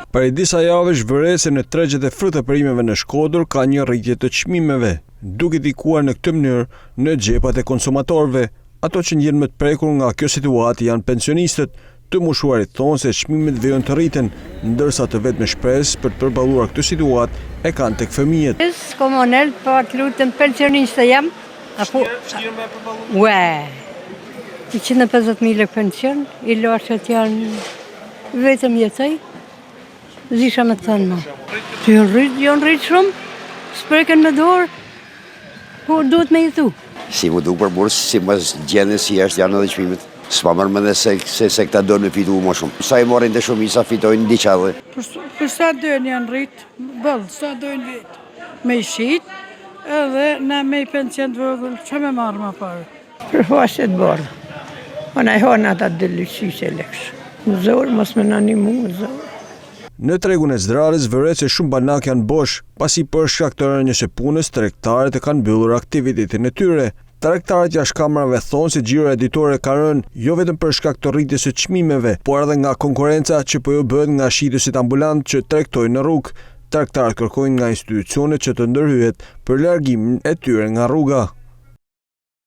Prej disa javësh vëre se në tregjet e frutë e perimeve në Shkodër ka një rritje të çmimeve, duke ndikuar në këtë mënyrë në xhepat e konsumatorëve. Ato që ndjen më të prekur nga kjo situatë janë pensionistët, të mushuarit thonë se çmimet vijnë të rriten, ndërsa të vetme shpresë për të përballuar këtë situatë e kanë tek fëmijët. Komunal, po të lutem pensioniste jam. Apo ue. 150.000 lekë pension, i lashet janë vetëm jetoj. Zisha me të thënë ma. Janë rritë shumë, s'preken me dorë, po duhet me jetu. Si mu du për burës, si më gjene si është janë edhe çmimet. S'pa mërë më dhe se këta do në fitu më shumë. Sa i morin të shumisa fitojnë diqa dhe. Për sa dojnë janë rritë, bëllë, sa dojnë vetë. Me i shqitë, edhe na me i pension të vogël, që me marrë më parë? Për faset bërë. Ona i honë ata dhe lëqishe lekshë. Në zorë, mos me në animu, në zorë. Në tregun e Zdrarës vëret se shumë banak janë bosh, pasi për shkak të rënjës së punës, tregtarët e kanë mbyllur aktivitetin e tyre. Tregtarët jashtë kamerave thonë se xhiro editore ka rënë jo vetëm për shkak të rritjes së çmimeve, por edhe nga konkurrenca që po ju bëhet nga shitësit ambulant që tregtojnë në rrugë. Tregtarët kërkojnë nga institucionet që të ndërhyjet për largimin e tyre nga rruga.